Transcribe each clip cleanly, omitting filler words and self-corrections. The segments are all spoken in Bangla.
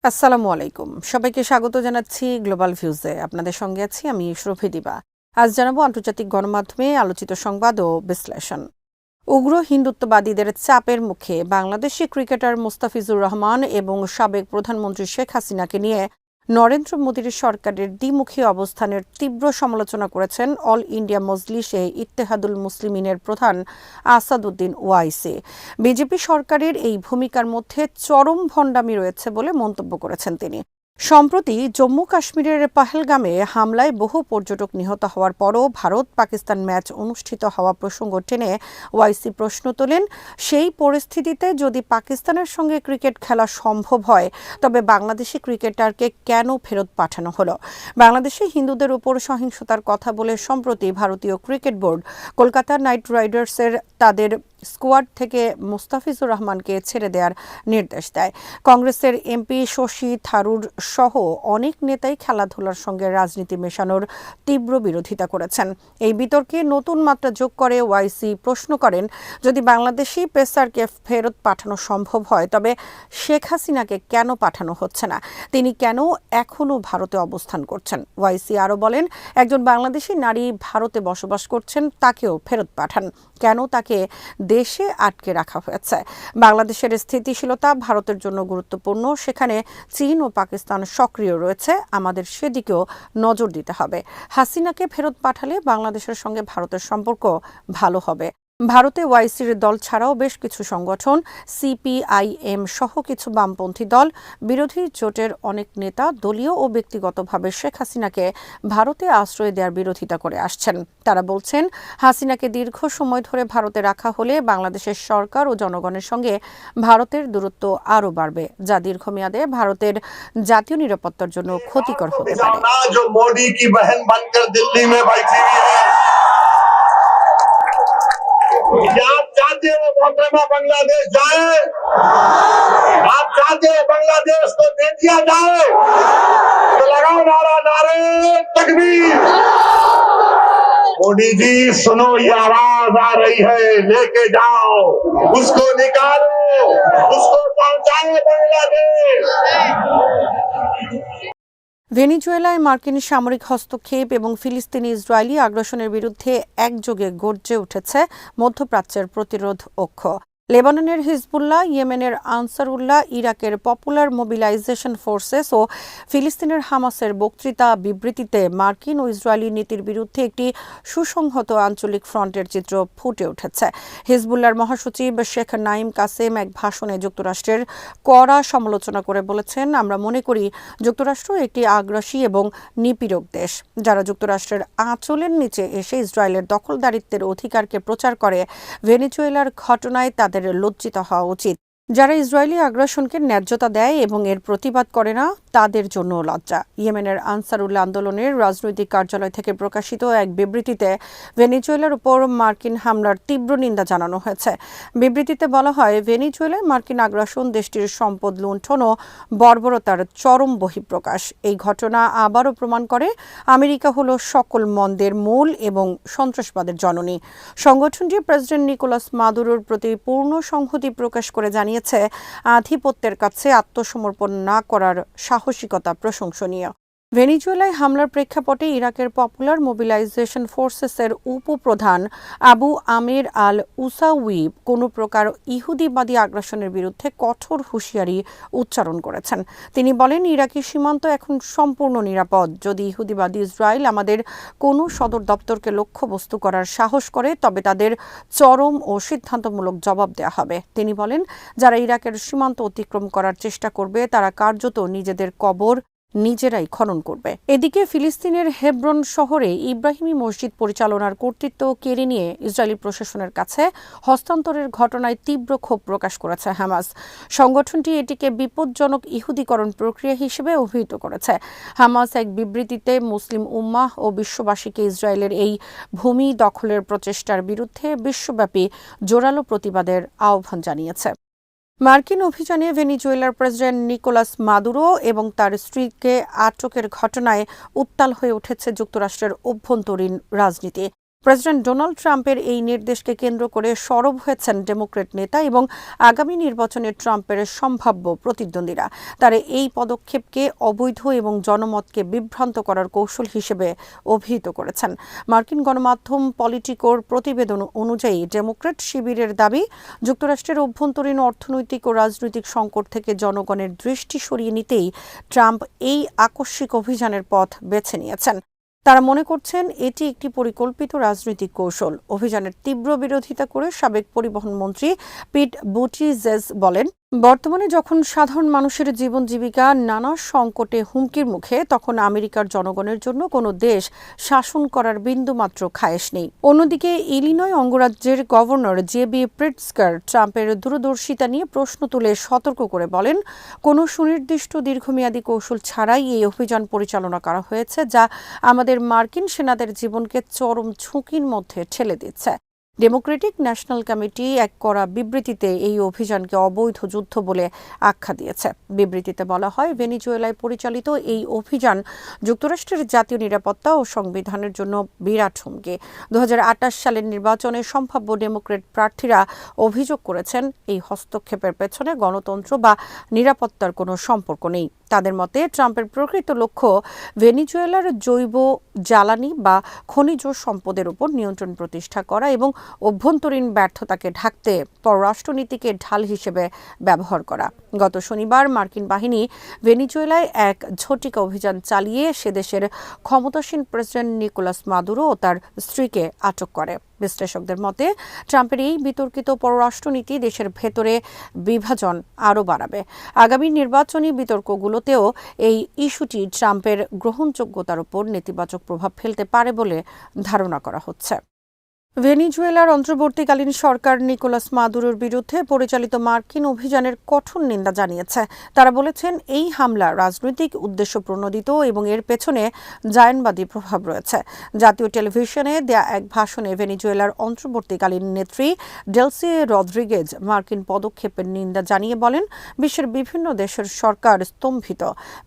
আসসালামু আলাইকুম। সবাইকে স্বাগত জানাচ্ছি গ্লোবাল ভিউজে। আপনাদের সঙ্গে আছি আমি সুরভি দিবা। আজ জানাবো আন্তর্জাতিক গণমাধ্যমে আলোচিত সংবাদ ও বিশ্লেষণ। উগ্র হিন্দুত্ববাদীদের চাপের মুখে বাংলাদেশি ক্রিকেটার মুস্তাফিজুর রহমান এবং সাবেক প্রধানমন্ত্রী শেখ হাসিনাকে নিয়ে নরেন্দ্র মোদীর সরকারের দ্বিমুখী অবস্থানের তীব্র সমালোচনা করেছেন অল ইন্ডিয়া মজলিসে ইত্তেহাদুল মুসলিমিনের প্রধান আসাদুদ্দিন ওয়াইসি। বিজেপি সরকারের এই ভূমিকার মধ্যে চরম ভণ্ডামি রয়েছে বলে মন্তব্য করেছেন তিনি। সম্প্রতি জম্মু কাশ্মীরের পাহেলগামে হামলায় বহু পর্যটক নিহত হওয়ার পরও ভারত পাকিস্তান ম্যাচ অনুষ্ঠিত হওয়া প্রসঙ্গ টেনে ওয়াইসি প্রশ্ন তোলেন, সেই পরিস্থিতিতে যদি পাকিস্তানের সঙ্গে ক্রিকেট খেলা সম্ভব হয় তবে বাংলাদেশি ক্রিকেটারকে কেন ফেরত পাঠানো হলো? বাংলাদেশে হিন্দুদের উপর সহিংসতার কথা বলে সম্প্রতি ভারতীয় ক্রিকেট বোর্ড কলকাতা নাইট রাইডার্সের তাদের স্কোয়াড থেকে মুস্তাফিজুর রহমানকে ছেড়ে দেওয়ার নির্দেশ দেয়। কংগ্রেসের এমপি শশী থারুর সহ অনেক নেতাই খেলাধুলার সঙ্গে রাজনীতি মেশানোর তীব্র বিরোধিতা করেছেন। এই বিতর্কে নতুন মাত্রা যোগ করে ওয়াইসি প্রশ্ন করেন, যদি বাংলাদেশি পেসারকে ফেরত পাঠানো সম্ভব হয় তবে শেখ হাসিনাকে কেন পাঠানো হচ্ছে না? তিনি কেন এখনও ভারতে অবস্থান করছেন? ওয়াইসি আরও বলেন, একজন বাংলাদেশি নারী ভারতে বসবাস করছেন, তাকেও ফেরত পাঠান। কেন তাকে দেশে আটকে রাখা হয়েছে? বাংলাদেশের স্থিতিশীলতা ভারতের জন্য গুরুত্বপূর্ণ। সেখানে চীন ও পাকিস্তান সক্রিয় রয়েছে, আমাদের সেদিকেও নজর দিতে হবে। হাসিনাকে ফেরত পাঠালে বাংলাদেশের সঙ্গে ভারতের সম্পর্ক ভালো হবে। ভারতে ওয়াইসির দল ছাড়াও বেশ কিছু সংগঠন, সিপিআইএম সহ কিছু বামপন্থী দল, বিরোধী জোটের অনেক নেতা দলীয় ও ব্যক্তিগতভাবে শেখ হাসিনাকে ভারতে আশ্রয় দেওয়ার বিরোধিতা করে আসছেন। তারা বলছেন, হাসিনাকে দীর্ঘ সময় ধরে ভারতে রাখা হলে বাংলাদেশের সরকার ও জনগণের সঙ্গে ভারতের দূরত্ব আরও বাড়বে, যা দীর্ঘমেয়াদে ভারতের জাতীয় নিরাপত্তার জন্য ক্ষতিকর হতে পারে। आप चाहते हो मोहतरमा बांग्लादेश जाए? आप चाहते हो बांग्लादेश को दे दिया जाए? तो लगाओ नारा, नारे तकबीर। मोदी जी सुनो, ये आवाज आ रही है, लेके जाओ, उसको निकालो, उसको पहुंचाओ बांग्लादेश। ভেনেজুয়েলায় মার্কিন সামরিক হস্তক্ষেপ এবং ফিলিস্তিনি ইসরায়েলি আগ্রাসনের বিরুদ্ধে একযোগে গর্জে উঠেছে মধ্যপ্রাচ্যের প্রতিরোধ অক্ষ। লেবাননের হিজবুল্লাহ, ইয়েমেনের আনসারুল্লাহ, ইরাকের পপুলার মোবিলাইজেশন ফোর্সেস ও ফিলিস্তিনের হামাসের বক্তৃতা বিবৃতিতে মার্কিন ও ইসরায়েলি নীতির বিরুদ্ধে একটি সুসংহত আঞ্চলিক ফ্রন্টের চিত্র ফুটে উঠেছে। হিজবুল্লাহর মহাসচিব শেখ নাঈম কাসেম এক ভাষণে যুক্তরাষ্ট্রের কড়া সমালোচনা করে বলেছেন, আমরা মনে করি যুক্তরাষ্ট্র একটি আগ্রাসী এবং নিপীড়ক দেশ, যারা যুক্তরাষ্ট্রের আঁচলের নিচে এসে ইসরায়েলের দখলদারিত্বের অধিকারকে প্রচার করে। ভেনেজুয়েলার ঘটনায় তাদের লজ্জিত হওয়া উচিত। যারা ইসরায়েলি আগ্রাসনকে ন্যায্যতা দেয় এবং এর প্রতিবাদ করে না, তাদের জন্য লজ্জা। ইয়েমেনের আনসারুল্লাহ আন্দোলনের রাজনৈতিক কার্যালয় থেকে প্রকাশিত এক বিবৃতিতে ভেনেজুয়েলার উপর মার্কিন হামলার তীব্র নিন্দা জানানো হয়েছে। বিবৃতিতে বলা হয়, ভেনেজুয়েলায় মার্কিন আগ্রাসন দেশটির সম্পদ লুণ্ঠন ও বর্বরতার চরম বহিঃপ্রকাশ। এই ঘটনা আবারও প্রমাণ করে আমেরিকা হলো সকল মন্দের মূল এবং সন্ত্রাসবাদের জননী। সংগঠনটি প্রেসিডেন্ট নিকোলাস মাদুরোর প্রতি পূর্ণ সংহতি প্রকাশ করে জানিয়েছে, আধিপত্যের কাছে আত্মসমর্পণ না করার সাহসিকতা প্রশংসনীয়। ভেনেজুয়েলায় হামলার প্রেক্ষাপটে ইরাকের পপুলার মোবিলাইজেশন ফোর্সেসের উপপ্রধান আবু আমির আল উসাউই কোনো প্রকার ইহুদিবাদী আগ্রাসনের বিরুদ্ধে কঠোর হুঁশিয়ারি উচ্চারণ করেছেন। তিনি বলেন, ইরাকি সীমান্ত এখন সম্পূর্ণ নিরাপদ। যদি ইহুদিবাদী ইসরায়েল আমাদের কোনো সদর দপ্তরকে লক্ষ্যবস্তু করার সাহস করে তবে তাদের চরম ও সিদ্ধান্তমূলক জবাব দেওয়া হবে। তিনি বলেন, যারা ইরাকের সীমান্ত অতিক্রম করার চেষ্টা করবে তারা কার্যত নিজেদের কবর নিজেরাই খনন করবে। এদিকে ফিলিস্তিনের হেব্রন শহরে ইব্রাহিমী মসজিদ পরিচালনার কর্তৃত্ব কেড়ে নিয়ে ইসরায়েলি প্রশাসনের কাছে হস্তান্তরের ঘটনায় তীব্র ক্ষোভ প্রকাশ করেছে হামাস। সংগঠনটি এটিকে বিপজ্জনক ইহুদিকরণ প্রক্রিয়া হিসেবে অভিহিত করেছে। হামাস এক বিবৃতিতে মুসলিম উম্মাহ ও বিশ্ববাসীকে ইসরায়েলের এই ভূমি দখলের প্রচেষ্টার বিরুদ্ধে বিশ্বব্যাপী জোরালো প্রতিবাদের আহ্বান জানিয়েছে। মার্কিন অভিযানে ভেনেজুয়েলার প্রেসিডেন্ট নিকোলাস মাদুরো এবং তার স্ত্রীকে আটকের ঘটনায় উত্তাল হয়ে উঠেছে যুক্তরাষ্ট্রের অভ্যন্তরীণ রাজনীতি। প্রেসিডেন্ট ডোনাল্ড ট্রাম্পের এই নির্দেশকে কেন্দ্র করে সরব হয়েছেন ডেমোক্র্যাট নেতা এবং আগামী নির্বাচনে ট্রাম্পের সম্ভাব্য প্রতিদ্বন্দ্বীরা। তারা এই পদক্ষেপকে অবৈধ এবং জনমতকে বিভ্রান্ত করার কৌশল হিসেবে অভিহিত করেছেন। মার্কিন গণমাধ্যম পলিটিকোর প্রতিবেদন অনুযায়ী ডেমোক্র্যাট শিবিরের দাবি, যুক্তরাষ্ট্রের অভ্যন্তরীণ অর্থনৈতিক ও রাজনৈতিক সংকট থেকে জনগণের দৃষ্টি সরিয়ে নিতেই ট্রাম্প এই আকস্মিক অভিযানের পথ বেছে নিয়েছেন। তারা মনে করছেন এটি একটি পরিকল্পিত রাজনৈতিক কৌশল। অভিযানের তীব্র বিরোধিতা করে সাবেক পরিবহন মন্ত্রী পিট বুটিজেজ বলেন, বর্তমানে যখন সাধারণ মানুষের জীবন জীবিকা নানা সংকটে হুমকির মুখে, তখন আমেরিকার জনগণের জন্য কোনো দেশ শাসন করার বিন্দুমাত্র খায়েশ নেই। অন্যদিকে ইলিনয় অঙ্গরাজ্যের গভর্নর জেবি প্রিটস্কার ট্রাম্পের দূরদর্শিতা নিয়ে প্রশ্ন তুলে সতর্ক করে বলেন, কোনো সুনির্দিষ্ট দীর্ঘমেয়াদী কৌশল ছাড়াই এই অভিযান পরিচালনা করা হয়েছে, যা আমাদের মার্কিন সেনাদের জীবনকে চরম ঝুঁকির মধ্যে ঠেলে দিচ্ছে। ডেমোক্রেটিক ন্যাশনাল কমিটি এক করা বিবৃতিতে এই অভিযানকে অবৈধ যুদ্ধ বলে আখ্যা দিয়েছে। বিবৃতিতে বলা হয়, ভেনেজুয়েলায় পরিচালিত এই অভিযান যুক্তরাষ্ট্রের জাতীয় নিরাপত্তা ও সংবিধানের জন্য বিরাট হুমকি। 2028 সালের নির্বাচনে সম্ভাব্য ডেমোক্র্যাট প্রার্থীরা অভিযোগ করেছেন, এই হস্তক্ষেপের পেছনে গণতন্ত্র বা নিরাপত্তার কোনো সম্পর্ক নেই। তাদের মতে ট্রাম্পের প্রকৃত লক্ষ্য ভেনেজুয়েলার জৈব জ্বালানি বা খনিজ সম্পদের উপর নিয়ন্ত্রণ প্রতিষ্ঠা করা এবং অভ্যন্তরীণ ব্যর্থতাকে ঢাকতে পররাষ্ট্রনীতিকে ঢাল হিসেবে ব্যবহার করা। গত শনিবার মার্কিন বাহিনী ভেনেজুয়েলায় এক ঝটিকা অভিযান চালিয়ে সে দেশের ক্ষমতাসীন প্রেসিডেন্ট নিকোলাস মাদুরো ও তার স্ত্রীকে আটক করে। বিশ্লেষকদের মতে ট্রাম্পের এই বিতর্কিত পররাষ্ট্রনীতি দেশের ভেতরে বিভাজন আরও বাড়াবে। আগামী নির্বাচনী বিতর্কগুলোতেও এই ইস্যুটি ট্রাম্পের গ্রহণযোগ্যতার উপর নেতিবাচক প্রভাব ফেলতে পারে বলে ধারণা করা হচ্ছে। ভেনেজুয়েলার অন্তর্বর্তীকালীন সরকার নিকোলাস মাদুরোর বিরুদ্ধে পরিচালিত মার্কিন অভিযানের কঠোর নিন্দা জানিয়েছে। তারা বলেছেন, এই হামলা রাজনৈতিক উদ্দেশ্য প্রণোদিত এবং এর পেছনে জায়নবাদী প্রভাব রয়েছে। জাতীয় টেলিভিশনে দেয়া এক ভাষণে ভেনেজুয়েলার অন্তর্বর্তীকালীন নেত্রী ডেলসি রদ্রিগেজ মার্কিন পদক্ষেপের নিন্দা জানিয়ে বলেন, বিশ্বের বিভিন্ন দেশের সরকার স্তম্ভিত।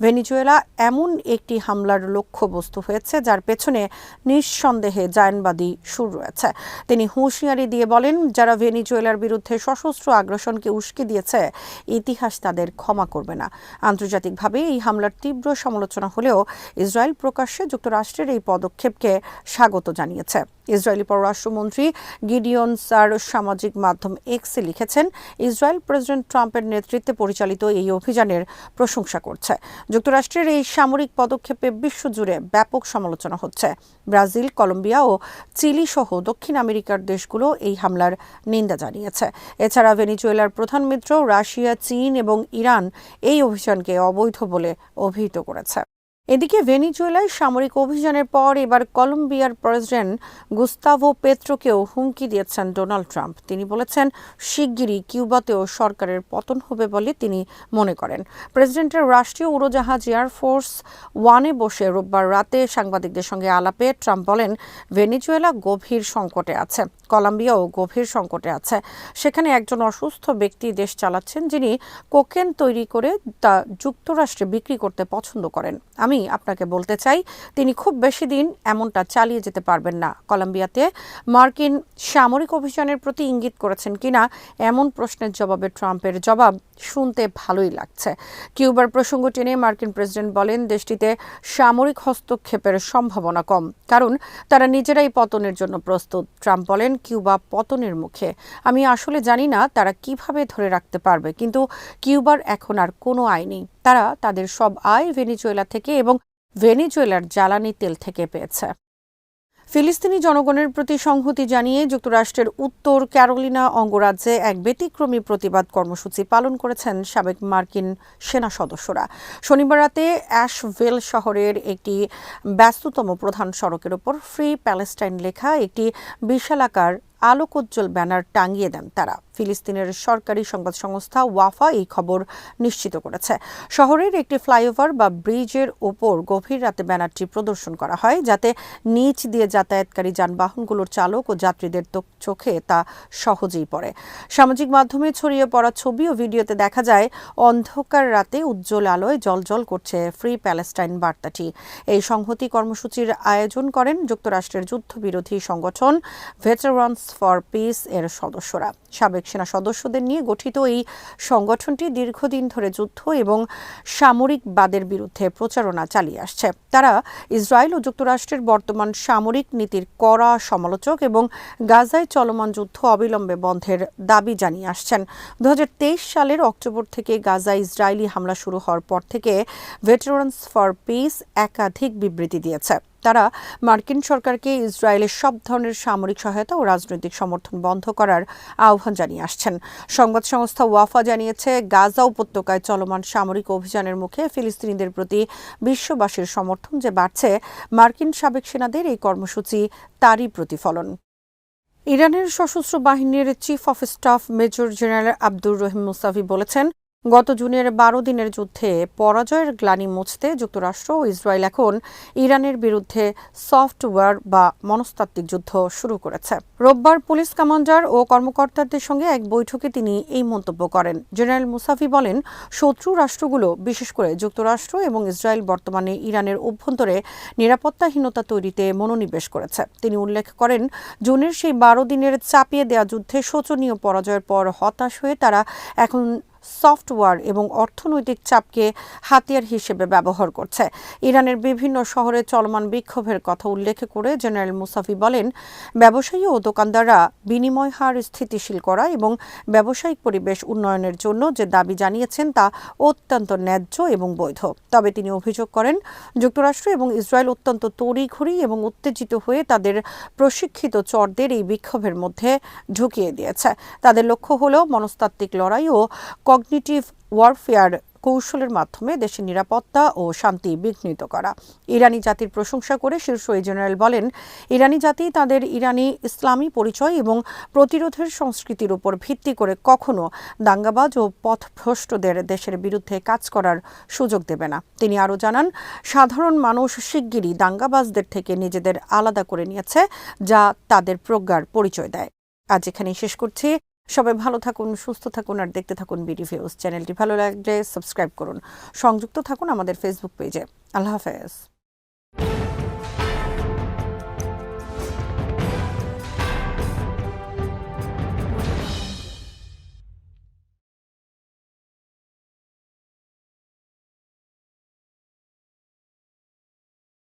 ভেনেজুয়েলা এমন একটি হামলার লক্ষ্যবস্তু হয়েছে যার পেছনে নিঃসন্দেহে জায়নবাদী সুর রয়েছে। তিনি হুঁশিয়ারি দিয়ে বলেন, যারা ভেনেজুয়েলার বিরুদ্ধে সশস্ত্র আগ্রাসনকে উস্কে দিয়েছে, ইতিহাস তাদের ক্ষমা করবে না। আন্তর্জাতিকভাবে এই হামলার তীব্র সমালোচনা হলেও ইসরায়েল প্রকাশ্যে যুক্তরাষ্ট্রের এই পদক্ষেপকে স্বাগত জানিয়েছে। ইসরায়েলি পররাষ্ট্রমন্ত্রী গিডিয়ন সার সামাজিক মাধ্যম এক্সে লিখেছেন, ইসরায়েল প্রেসিডেন্ট ট্রাম্পের নেতৃত্বে পরিচালিত এই অভিযানের প্রশংসা করছে। যুক্তরাষ্ট্রের এই সামরিক পদক্ষেপে বিশ্বজুড়ে ব্যাপক সমালোচনা হচ্ছে। ব্রাজিল, কলম্বিয়া ও চিলি সহ দক্ষিণ আমেরিকার দেশগুলো এই হামলার নিন্দা জানিয়েছে। এছাড়া ভেনেজুয়েলার প্রধান মিত্র রাশিয়া, চীন এবং ইরান এই অভিযানকে অবৈধ বলে অভিহিত করেছে। এদিকে ভেনেজুয়েলায় সামরিক অভিযানের পর এবার কলম্বিয়ার প্রেসিডেন্ট গুস্তাভো পেত্রোকেও হুমকি দিয়েছেন ডোনাল্ড ট্রাম্প। তিনি বলেছেন, শিগগিরই কিউবাতেও সরকারের পতন হবে বলে তিনি মনে করেন। প্রেসিডেন্টের রাষ্ট্রীয় উড়োজাহাজ এয়ারফোর্স ওয়ানে বসে রোববার রাতে সাংবাদিকদের সঙ্গে আলাপে ট্রাম্প বলেন, ভেনেজুয়েলা গভীর সংকটে আছে, কলম্বিয়াও গভীর সংকটে আছে। সেখানে একজন অসুস্থ ব্যক্তি দেশ চালাচ্ছেন, যিনি কোকেন তৈরি করে তা যুক্তরাষ্ট্রে বিক্রি করতে পছন্দ করেন। আমি আপনাকে বলতে চাই, তিনি খুব বেশি দিন এমনটা চালিয়ে যেতে পারবেন না। কলম্বিয়াতে মার্কিন সামরিক অভিযানের প্রতি ইঙ্গিত করেছেন কিনা এমন প্রশ্নের জবাবে ট্রাম্পের জবাব শুনতে ভালোই লাগছে। কিউবার প্রসঙ্গ টেনে মার্কিন প্রেসিডেন্ট বলেন, দেশটিতে সামরিক হস্তক্ষেপের সম্ভাবনা কম, কারণ তারা নিজেরাই পতনের জন্য প্রস্তুত। ট্রাম্প বলেন, কিউবা পতনের মুখে। আমি আসলে জানি না তারা কিভাবে ধরে রাখতে পারবে, কিন্তু কিউবার এখন আর কোনো আয় নেই। তারা তাদের সব আয় ভেনেজুয়েলা থেকে এবং ভেনেজুয়েলার জ্বালানি তেল থেকে পেয়েছে। ফিলিস্তিনি জনগণের প্রতি সংহতি জানিয়ে যুক্তরাষ্ট্রের উত্তর ক্যারোলিনা অঙ্গরাজ্যে এক ব্যতিক্রমী প্রতিবাদ কর্মসূচি পালন করেছেন সাবেক মার্কিন সেনা সদস্যরা। শনিবার রাতে অ্যাশভিল শহরের একটি ব্যস্ততম প্রধান সড়কের ওপর ফ্রি প্যালেস্টাইন লেখা একটি বিশালাকার আলোকোজ্জ্বল ব্যানার টাঙিয়ে দেন তারা। ফিলিস্তিনের সরকারি সংবাদ সংস্থা ওয়াফা এই খবর নিশ্চিত করেছে। শহরের একটি ফ্লাইওভার বা ব্রিজের ওপর গভীর রাতে ব্যানারটি প্রদর্শন করা হয়, যাতে নিচ দিয়ে যাতায়াতকারী যানবাহনগুলোর চালক ও যাত্রীদের চোখে তা সহজেই পড়ে। সামাজিক মাধ্যমে ছড়িয়ে পড়া ছবি ও ভিডিওতে দেখা যায় অন্ধকার রাতে উজ্জ্বল আলোয় জ্বলজ্বল করছে ফ্রি প্যালেস্টাইন বার্তাটি। এই সংহতি কর্মসূচির আয়োজন করেন যুক্তরাষ্ট্রের যুদ্ধবিরোধী সংগঠন ভেটারানস ফর পিস এর সদস্যরা। সাবেক সেনা সদস্যদের নিয়ে গঠিত এই সংগঠনটি দীর্ঘদিন ধরে যুদ্ধ এবং সামরিকবাদের বিরুদ্ধে প্রচারণা চালিয়ে আসছে। তারা ইসরায়েল ও যুক্তরাষ্ট্রের বর্তমান সামরিক নীতির কড়া সমালোচক এবং গাজায় চলমান যুদ্ধ অবিলম্বে বন্ধের দাবি জানিয়ে আসছেন। 2023 সালের অক্টোবর থেকে গাজায় ইসরায়েলি হামলা শুরু হওয়ার পর থেকে ভেটারানস ফর পিস একাধিক বিবৃতি দিয়েছে। তারা মার্কিন সরকারকে ইসরায়েলের সব ধরনের সামরিক সহায়তা ও রাজনৈতিক সমর্থন বন্ধ করার আহ্বান জানিয়ে আসছেন। সংবাদ সংস্থা ওয়াফা জানিয়েছে, গাজা উপত্যকায় চলমান সামরিক অভিযানের মুখে ফিলিস্তিনিদের প্রতি বিশ্ববাসীর সমর্থন যে বাড়ছে, মার্কিন সাবেক সেনাদের এই কর্মসূচি তারই প্রতিফলন। ইরানের সশস্ত্র বাহিনীর chief of staff major general Abdur Rahim Musavi বলেছেন, গত জুনের 12 দিনের যুদ্ধে পরাজয়ের গ্লানি মুছতে যুক্তরাষ্ট্র ও ইসরায়েল এখন ইরানের বিরুদ্ধে সফটওয়্যার বা মনস্তাত্ত্বিক যুদ্ধ শুরু করেছে। রোববার পুলিশ কমান্ডার ও কর্মকর্তাদের সঙ্গে এক বৈঠকে তিনি এই মন্তব্য করেন। জেনারেল মুসাভি বলেন, শত্রু রাষ্ট্রগুলো বিশেষ করে যুক্তরাষ্ট্র এবং ইসরায়েল বর্তমানে ইরানের অভ্যন্তরে নিরাপত্তাহীনতা তৈরিতে মনোনিবেশ করেছে। তিনি উল্লেখ করেন, জুনের সেই 12 দিনের চাপিয়ে দেওয়া যুদ্ধে শোচনীয় পরাজয়ের পর হতাশ হয়ে তারা এখন সফটওয়্যার এবং অর্থনৈতিক চাপকে হাতিয়ার হিসেবে ব্যবহার করছে। ইরানের বিভিন্ন শহরে চলমান বিক্ষোভের কথা উল্লেখ করে জেনারেল মুসাভি বলেন, ব্যবসায়ী ও দোকানদাররা বিনিময় হার স্থিতিশীল করা এবং ব্যবসায়িক পরিবেশ উন্নয়নের জন্য যে দাবি জানিয়েছেন তা অত্যন্ত ন্যায্য এবং বৈধ। তবে তিনি অভিযোগ করেন, যুক্তরাষ্ট্র এবং ইসরায়েল অত্যন্ত তড়িঘড়ি এবং উত্তেজিত হয়ে তাদের প্রশিক্ষিত চরদের এই বিক্ষোভের মধ্যে ঢুকিয়ে দিয়েছে। তাদের লক্ষ্য হল মনস্তাত্ত্বিক লড়াই ও কগনিটিভ ওয়ারফেয়ার কৌশলের মাধ্যমে দেশের নিরাপত্তা ও শান্তি বিঘ্নিত করা। ইরানি জাতির প্রশংসা করে শীর্ষ এই জেনারেল বলেন, ইরানি জাতি তাদের ইরানি ইসলামী পরিচয় এবং প্রতিরোধের সংস্কৃতির উপর ভিত্তি করে কখনো দাঙ্গাবাজ ও পথভ্রষ্টদের দেশের বিরুদ্ধে কাজ করার সুযোগ দেবে না। তিনি আরও জানান, সাধারণ মানুষ শিগগিরই দাঙ্গাবাজদের থেকে নিজেদের আলাদা করে নিয়েছে, যা তাদের প্রজ্ঞার পরিচয় দেয়। আজ এখানেই শেষ করছি। সবাই ভালো থাকুন, সুস্থ থাকুন আর দেখতে থাকুন বিডিভিউজ। চ্যানেলটি ভালো লাগলে সাবস্ক্রাইব করুন। সংযুক্ত থাকুন আমাদের ফেসবুক পেজে। আল্লাহ হাফেজ।